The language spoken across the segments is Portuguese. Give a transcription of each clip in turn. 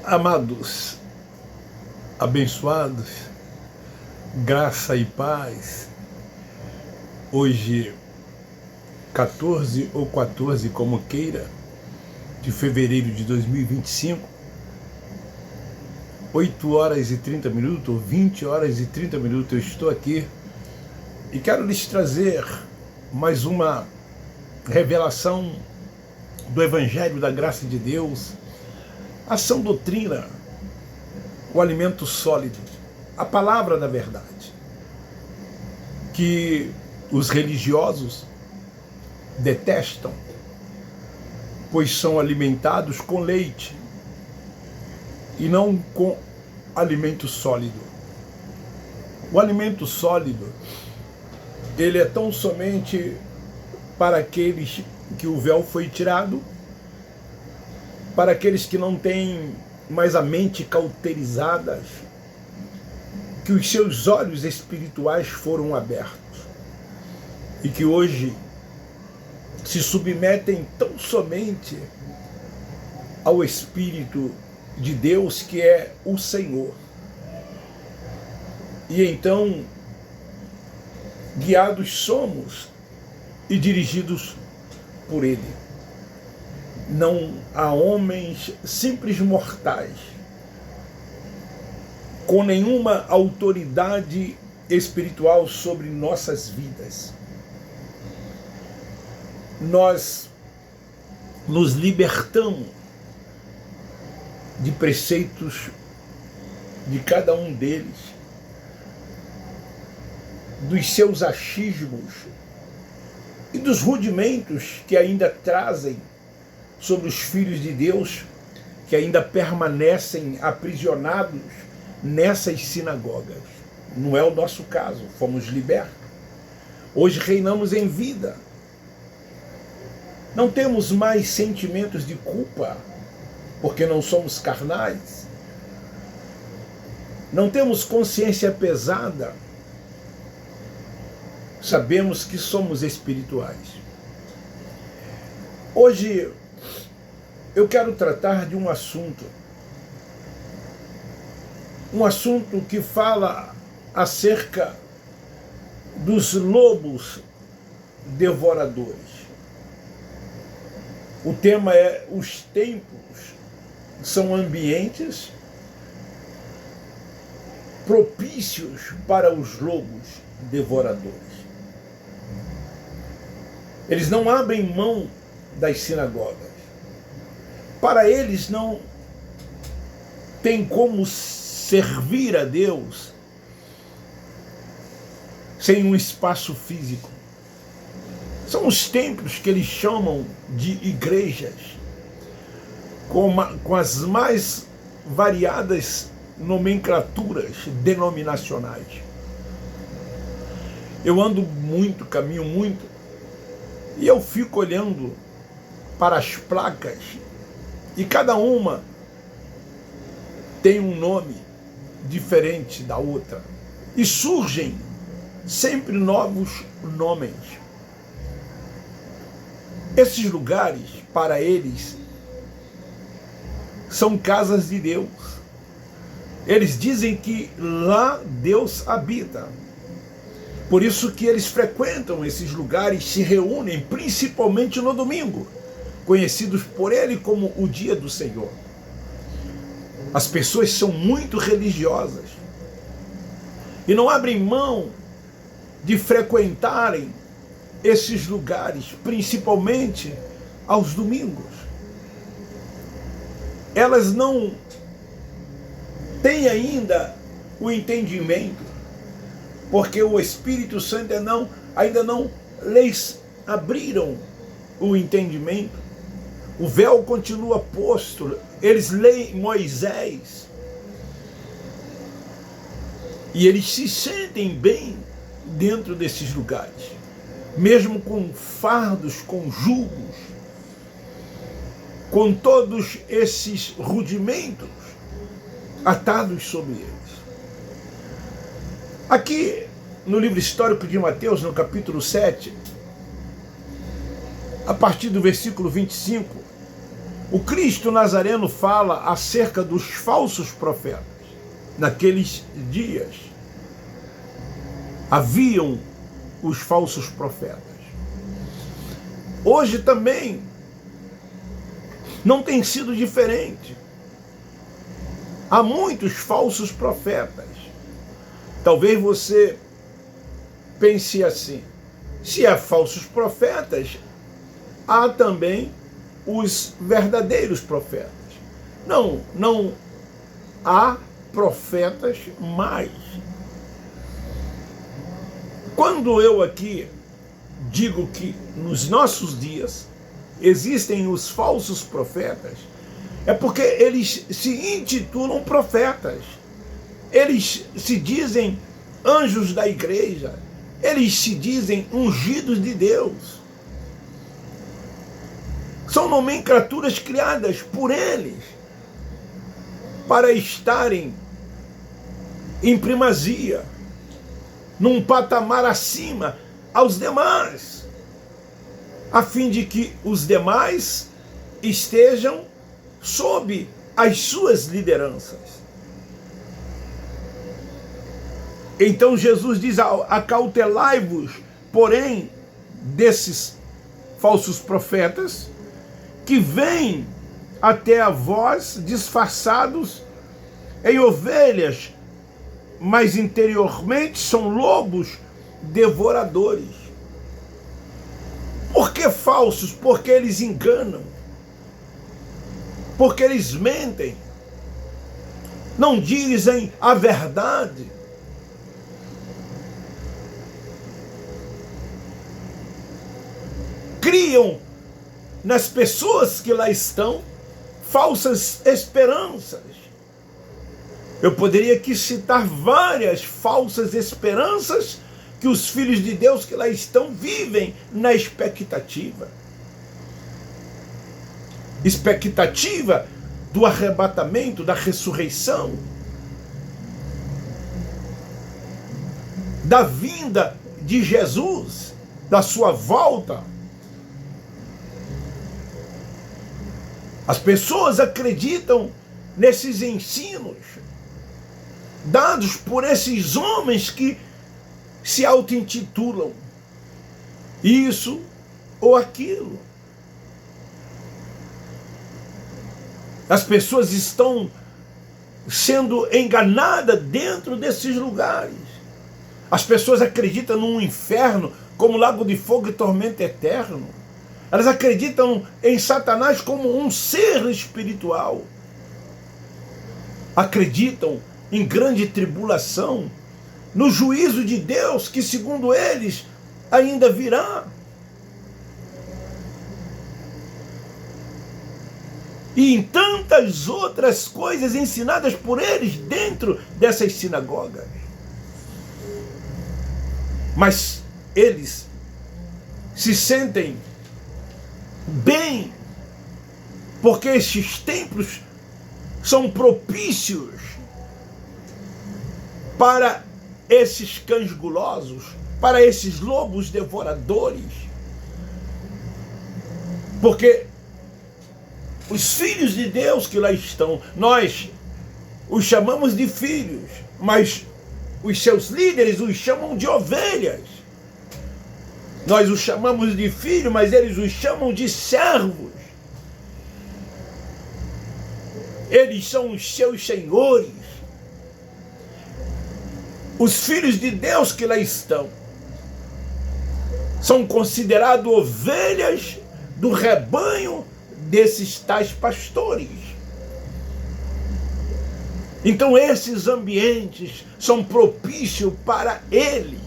Amados, abençoados, graça e paz. Hoje, 14 ou 14, como queira, de fevereiro de 2025, 8 horas e 30 minutos, ou 20 horas e 30 minutos, eu estou aqui e quero lhes trazer mais uma revelação do Evangelho da Graça de Deus, a sã doutrina, o alimento sólido, a palavra da verdade, que os religiosos detestam, pois são alimentados com leite e não com alimento sólido. O alimento sólido, ele é tão somente para aqueles que o véu foi tirado, para aqueles que não têm mais a mente cauterizada, que os seus olhos espirituais foram abertos e que hoje se submetem tão somente ao Espírito de Deus, que é o Senhor. E então, guiados somos e dirigidos por Ele. Não há homens simples mortais, com nenhuma autoridade espiritual sobre nossas vidas. Nós nos libertamos de preceitos de cada um deles, dos seus achismos e dos rudimentos que ainda trazem sobre os filhos de Deus, que ainda permanecem aprisionados nessas sinagogas. Não é o nosso caso, fomos libertos. Hoje reinamos em vida. Não temos mais sentimentos de culpa, porque não somos carnais. Não temos consciência pesada. Sabemos que somos espirituais. Hoje eu quero tratar de um assunto que fala acerca dos lobos devoradores. O tema é: os templos são ambientes propícios para os lobos devoradores. Eles não abrem mão das sinagogas. Para eles não tem como servir a Deus sem um espaço físico. São os templos que eles chamam de igrejas, com as mais variadas nomenclaturas denominacionais. Eu ando muito, caminho muito, e eu fico olhando para as placas, e cada uma tem um nome diferente da outra. E surgem sempre novos nomes. Esses lugares, para eles, são casas de Deus. Eles dizem que lá Deus habita. Por isso que eles frequentam esses lugares, se reúnem principalmente no domingo, conhecidos por ele como o dia do Senhor. As pessoas são muito religiosas e não abrem mão de frequentarem esses lugares, principalmente aos domingos. Elas não têm ainda o entendimento, porque o Espírito Santo ainda não lhes abriram o entendimento. O véu continua posto. Eles leem Moisés e eles se sentem bem dentro desses lugares, mesmo com fardos, com julgos, com todos esses rudimentos atados sobre eles. Aqui no livro histórico de Mateus, no capítulo 7, a partir do versículo 25, O Cristo Nazareno fala acerca dos falsos profetas. Naqueles dias haviam os falsos profetas. Hoje também não tem sido diferente. Há muitos falsos profetas. Talvez você pense assim: se há falsos profetas, há também os verdadeiros profetas. Não há profetas mais. Quando eu aqui digo que nos nossos dias existem os falsos profetas, é porque eles se intitulam profetas. Eles se dizem anjos da igreja. Eles se dizem ungidos de Deus. São nomenclaturas criadas por eles para estarem em primazia, num patamar acima aos demais, a fim de que os demais estejam sob as suas lideranças. Então Jesus diz: acautelai-vos, porém, desses falsos profetas, que vêm até a vós disfarçados em ovelhas, mas interiormente são lobos devoradores. Por que falsos? Porque eles enganam. Porque eles mentem. Não dizem a verdade. Criam nas pessoas que lá estão falsas esperanças. Eu poderia aqui citar várias falsas esperanças que os filhos de Deus que lá estão vivem na expectativa. Expectativa do arrebatamento, da ressurreição, da vinda de Jesus, da sua volta. As pessoas acreditam nesses ensinos dados por esses homens que se auto-intitulam isso ou aquilo. As pessoas estão sendo enganadas dentro desses lugares. As pessoas acreditam num inferno como lago de fogo e tormento eterno. Elas acreditam em Satanás como um ser espiritual. Acreditam em grande tribulação, no juízo de Deus que, segundo eles, ainda virá. E em tantas outras coisas ensinadas por eles dentro dessas sinagogas. Mas eles se sentem bem, porque estes templos são propícios para esses cães gulosos, para esses lobos devoradores. Porque os filhos de Deus que lá estão, nós os chamamos de filhos, mas os seus líderes os chamam de ovelhas. Nós os chamamos de filhos, mas eles os chamam de servos. Eles são os seus senhores. Os filhos de Deus que lá estão são considerados ovelhas do rebanho desses tais pastores. Então esses ambientes são propícios para eles.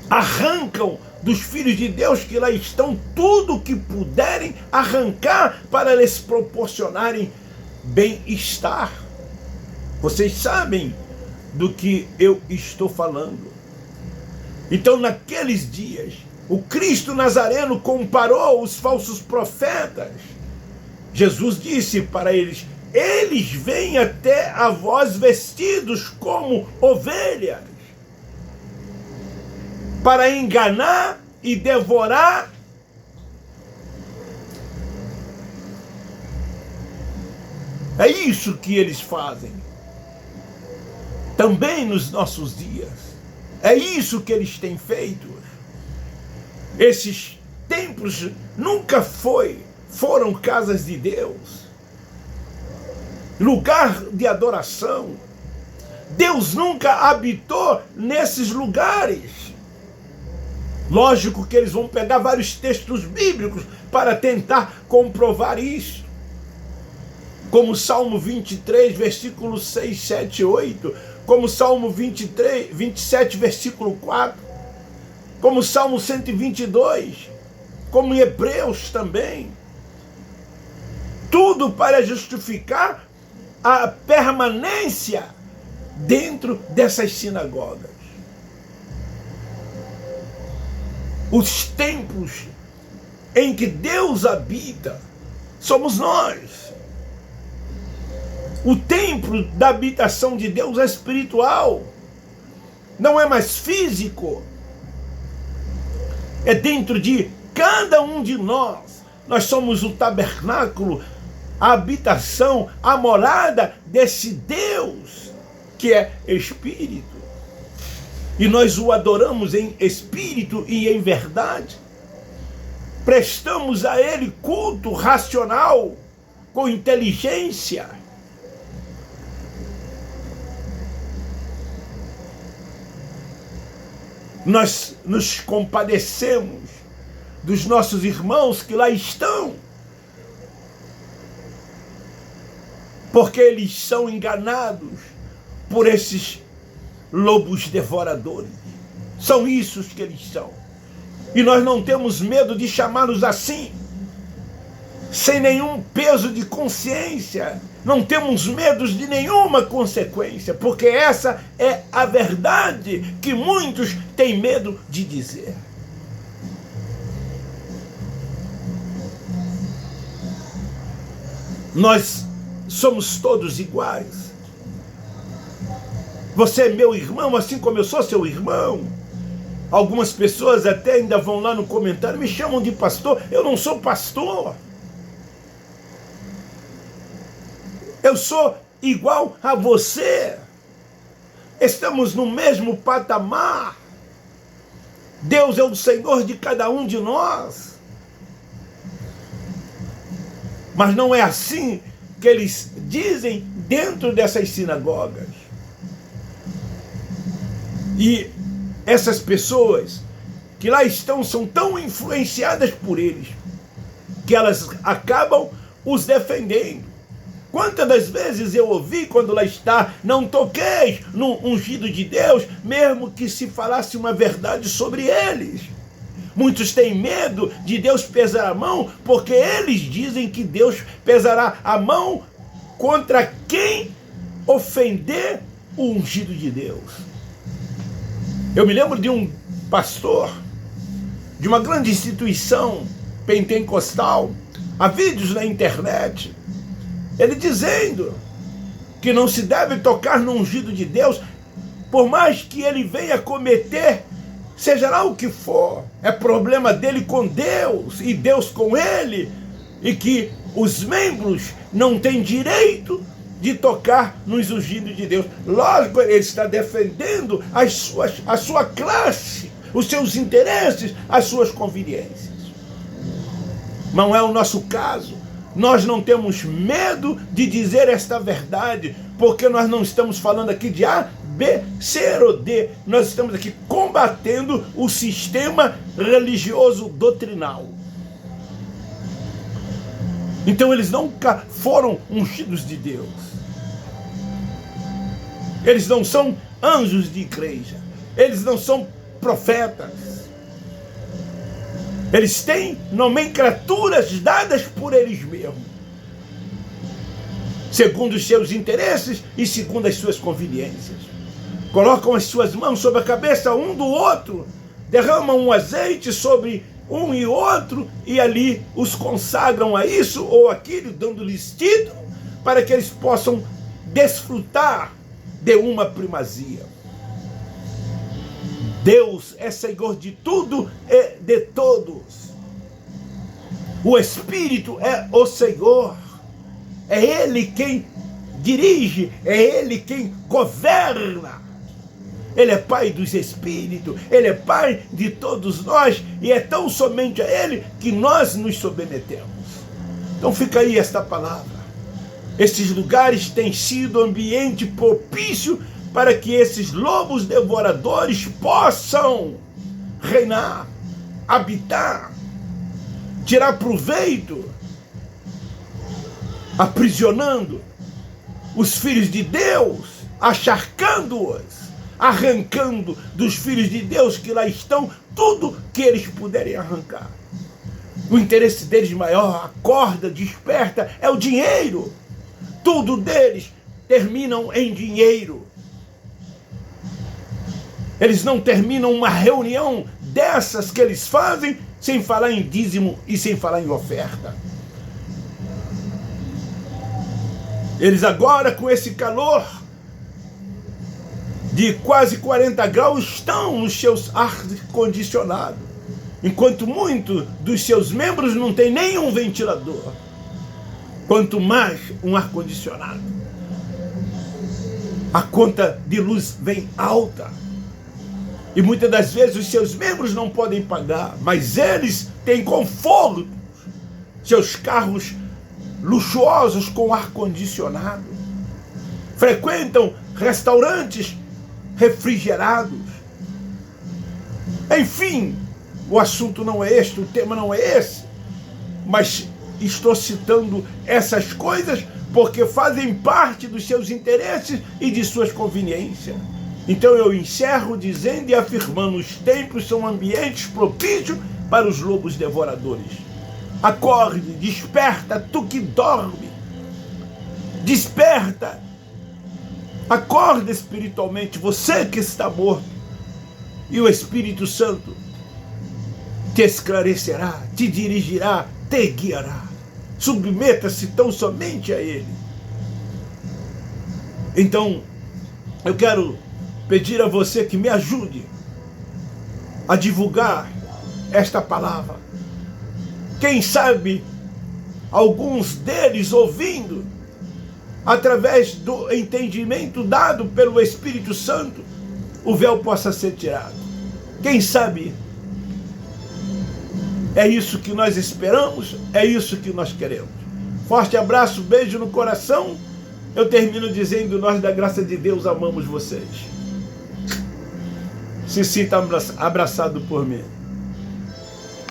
Arrancam dos filhos de Deus que lá estão tudo o que puderem arrancar para lhes proporcionarem bem-estar. Vocês sabem do que eu estou falando. Então, naqueles dias, o Cristo Nazareno comparou os falsos profetas. Jesus disse para eles: eles vêm até a vós vestidos como ovelhas, para enganar e devorar É isso que eles fazem. Também nos nossos dias. É isso que eles têm feito. Esses templos nunca foram casas de Deus, lugar de adoração. Deus nunca habitou nesses lugares. Lógico que eles vão pegar vários textos bíblicos para tentar comprovar isso. Como Salmo 23, versículos 6, 7 e 8. Como Salmo 27, versículo 4. Como Salmo 122. Como em Hebreus também. Tudo para justificar a permanência dentro dessas sinagogas. Os templos em que Deus habita somos nós. O templo da habitação de Deus é espiritual, não é mais físico. É dentro de cada um de nós. Nós somos o tabernáculo, a habitação, a morada desse Deus que é Espírito. E nós o adoramos em espírito e em verdade. Prestamos a Ele culto racional, com inteligência. Nós nos compadecemos dos nossos irmãos que lá estão, porque eles são enganados por esses lobos devoradores. São isso que eles são. E nós não temos medo de chamá-los assim, sem nenhum peso de consciência. Não temos medo de nenhuma consequência, porque essa é a verdade que muitos têm medo de dizer. Nós somos todos iguais. Você é meu irmão, assim como eu sou seu irmão. Algumas pessoas até ainda vão lá no comentário, me chamam de pastor. Eu não sou pastor. Eu sou igual a você. Estamos no mesmo patamar. Deus é o Senhor de cada um de nós. Mas não é assim que eles dizem dentro dessas sinagogas. E essas pessoas que lá estão são tão influenciadas por eles que elas acabam os defendendo. Quantas das vezes eu ouvi quando lá está, não toqueis no ungido de Deus, mesmo que se falasse uma verdade sobre eles. Muitos têm medo de Deus pesar a mão, porque eles dizem que Deus pesará a mão contra quem ofender o ungido de Deus. Eu me lembro de um pastor de uma grande instituição pentecostal, há vídeos na internet, ele dizendo que não se deve tocar no ungido de Deus, por mais que ele venha cometer, seja lá o que for, é problema dele com Deus e Deus com ele, e que os membros não têm direito de tocar nos ungidos de Deus. Lógico, ele está defendendo a sua classe, os seus interesses, as suas conveniências. Não é o nosso caso. Nós não temos medo de dizer esta verdade, porque nós não estamos falando aqui de A, B, C ou D. Nós estamos aqui combatendo o sistema religioso doutrinal. Então eles nunca foram ungidos de Deus. Eles não são anjos de igreja. Eles não são profetas. Eles têm nomenclaturas dadas por eles mesmos, segundo os seus interesses e segundo as suas conveniências. Colocam as suas mãos sobre a cabeça um do outro, derramam um azeite sobre um e outro, e ali os consagram a isso ou aquilo, dando-lhes título, para que eles possam desfrutar de uma primazia. Deus é Senhor de tudo e de todos. O Espírito é o Senhor. É Ele quem dirige, é Ele quem governa. Ele é Pai dos Espíritos, Ele é Pai de todos nós, e é tão somente a Ele que nós nos submetemos. Então fica aí esta palavra. Esses lugares têm sido ambiente propício para que esses lobos devoradores possam reinar, habitar, tirar proveito, aprisionando os filhos de Deus, acharcando-os, arrancando dos filhos de Deus que lá estão tudo que eles puderem arrancar. O interesse deles maior, a corda desperta, é o dinheiro. Tudo deles terminam em dinheiro. Eles não terminam uma reunião dessas que eles fazem sem falar em dízimo e sem falar em oferta. Eles agora, com esse calor de quase 40 graus, estão nos seus ar-condicionados, enquanto muitos dos seus membros não têm nenhum ventilador, quanto mais um ar-condicionado. A conta de luz vem alta, e muitas das vezes os seus membros não podem pagar, mas eles têm conforto, seus carros luxuosos com ar-condicionado, frequentam restaurantes refrigerados. Enfim, o assunto não é este, o tema não é esse, mas estou citando essas coisas porque fazem parte dos seus interesses e de suas conveniências. Então eu encerro dizendo e afirmando: os templos são ambientes propícios para os lobos devoradores. Acorde, desperta, tu que dorme. Desperta. Acorda espiritualmente, você que está morto. E o Espírito Santo te esclarecerá, te dirigirá, te guiará. Submeta-se tão somente a Ele. Então, eu quero pedir a você que me ajude a divulgar esta palavra. Quem sabe alguns deles ouvindo, através do entendimento dado pelo Espírito Santo, o véu possa ser tirado. Quem sabe? É isso que nós esperamos, é isso que nós queremos. Forte abraço, beijo no coração. Eu termino dizendo: nós da graça de Deus amamos vocês. Se sinta abraçado por mim.